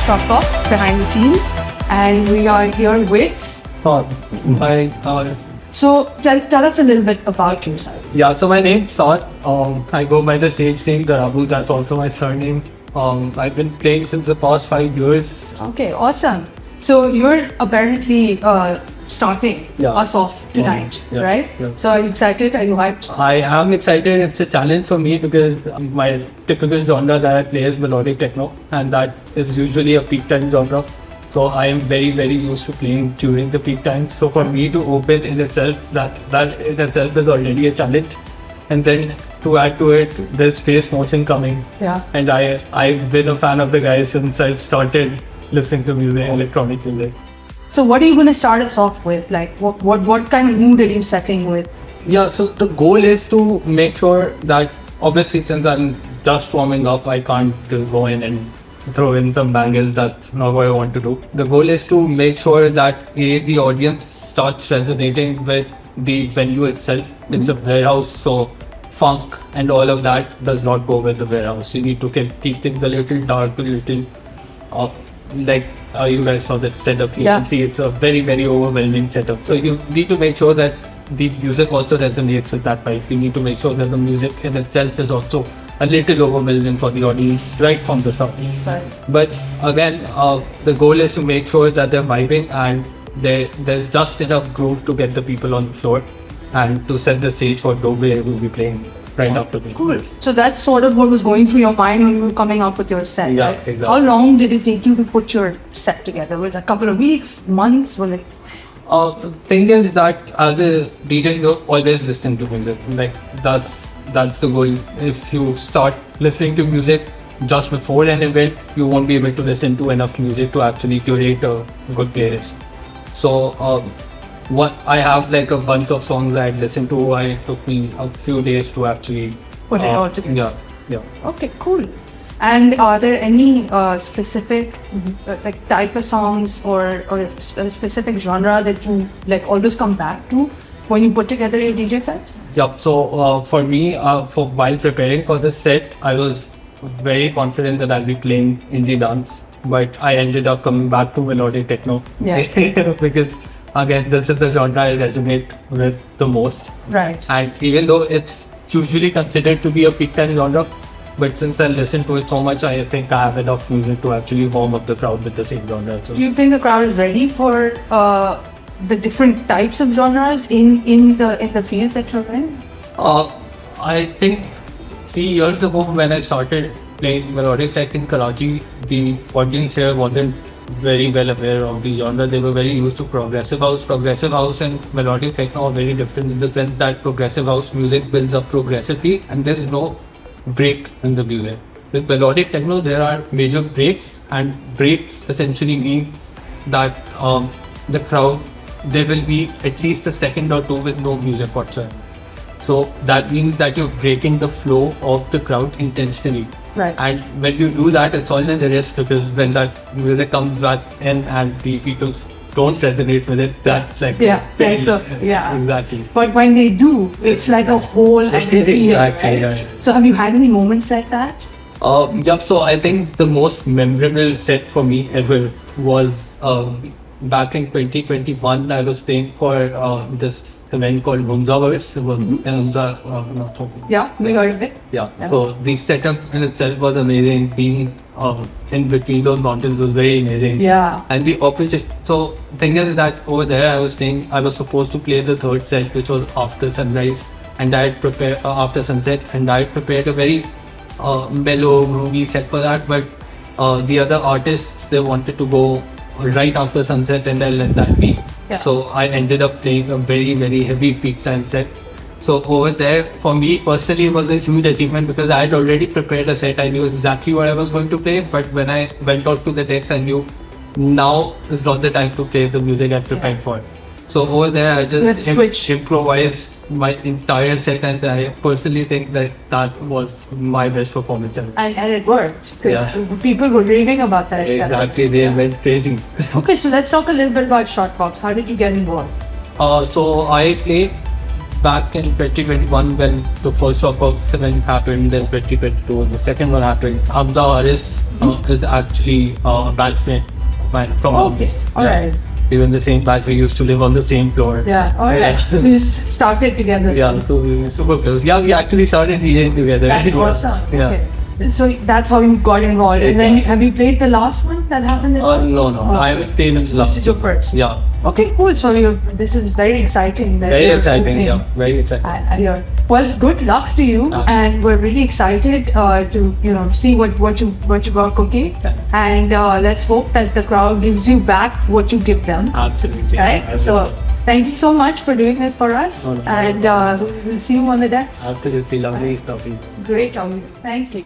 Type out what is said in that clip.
Shotbox behind the scenes, and we are here with. Hi. So tell us a little bit about yourself. Yeah, so my name's Saad. I go by the stage name Darabu. That's also my surname. I've been playing since the past 5 years. Okay, awesome. So you're apparently starting us off tonight, right? Yeah. So are you excited? Are you hyped? I am excited. It's a challenge for me because my typical genre that I play is melodic techno, and that is usually a peak time genre. So I am very, very used to playing during the peak time. So for me to open in itself, that in itself is already a challenge. And then to add to it, there's space motion coming. Yeah. And I've been a fan of the guys since I've started listening to music, electronic music. So what are you going to start us off with? Like what kind of mood are you setting with? Yeah, so the goal is to make sure that obviously since I'm just warming up, I can't go in and throw in some bangers. That's not what I want to do. The goal is to make sure that the audience starts resonating with the venue itself. It's a warehouse, so funk and all of that does not go with the warehouse. You need to keep things a little dark, a little you guys saw that setup. You can see it's a very, very overwhelming setup. So you need to make sure that the music also resonates with that vibe. You need to make sure that the music in itself is also a little overwhelming for the audience right from the start. Right. But again, the goal is to make sure that they're vibing and there's just enough groove to get the people on the floor and to set the stage for Dobe who will be playing right after me. Cool. So that's sort of what was going through your mind when you were coming up with your set, Yeah, right? exactly. How long did it take you to put your set together? Was it a couple of weeks, months? Was it? Thing is that as a DJ, you're always listening to music. Like that's the goal. If you start listening to music just before an event, you won't be able to listen to enough music to actually curate a good playlist. So what I have like a bunch of songs that I listened to. It took me a few days to actually Put it all together. Yeah. Okay, cool. And are there any specific like type of songs or a specific genre that you like always come back to when you put together your DJ sets? Yep. So for me, for while preparing for the set, I was very confident that I'll be playing indie dance, but I ended up coming back to melodic techno. Yeah. Because again, this is the genre I resonate with the most. Right. And even though it's usually considered to be a peak time genre, but since I listen to it so much, I think I have enough music to actually warm up the crowd with the same genre. So. Do you think the crowd is ready for the different types of genres in the field that you're in? I think 3 years ago when I started playing melodic tech in Karachi, the audience here wasn't very well aware of the genre. They were very used to progressive house. Progressive house and melodic techno are very different in the sense that progressive house music builds up progressively and there's no break in the music. With melodic techno, there are major breaks, and breaks essentially means that the crowd, there will be at least a second or two with no music whatsoever. So that means that you're breaking the flow of the crowd intentionally. Right. And when you do that, it's always a risk because when that music comes back in and the people don't resonate with it, that's like exactly. But when they do, it's like a whole other feeling, Exactly, right? right. So have you had any moments like that? So I think the most memorable set for me ever was back in 2021. I was playing for this event called Hunzaverse. It was in Hunza. Yeah, we heard of it. Yeah. So the setup in itself was amazing. Being in between those mountains was very amazing. Yeah. And the opposite. So thing is that over there I was supposed to play the third set, which was after sunrise, and I had prepared after sunset, and I had prepared a very mellow, groovy set for that. But the other artists, they wanted to go right after sunset, and I let that be. Yeah. So I ended up playing a very, very heavy peak time set. So over there, for me personally, it was a huge achievement because I had already prepared a set. I knew exactly what I was going to play, but when I went out to the decks, I knew now is not the time to play the music I prepared for. So over there, I just improvised my entire set, and I personally think that was my best performance ever. And it worked because people were raving about that. Exactly, they went crazy. Okay, so let's talk a little bit about Shotbox. How did you get involved? So I played back in 2021 when the first Shotbox event happened, then 2022 when the second one happened. Hamza Haris is actually a batchmate of mine from office. Alright. We were in the same batch, we used to live on the same floor. Yeah, alright. Yeah. So you started together. Yeah, so we were super close. Yeah, we actually started DJing together. That's awesome. Yeah. Okay. So that's how you got involved. And then have you played the last one that happened? No. I haven't played in the last. This is your first. Yeah. Okay, cool. So this is very exciting. Very exciting, yeah. Very exciting. Well, good luck to you, and we're really excited to see what you got cooking, and let's hope that the crowd gives you back what you give them. Absolutely. Right. Absolutely. So thank you so much for doing this for us, and we'll see you on the decks. Absolutely lovely. Great, Tommy. Thank you.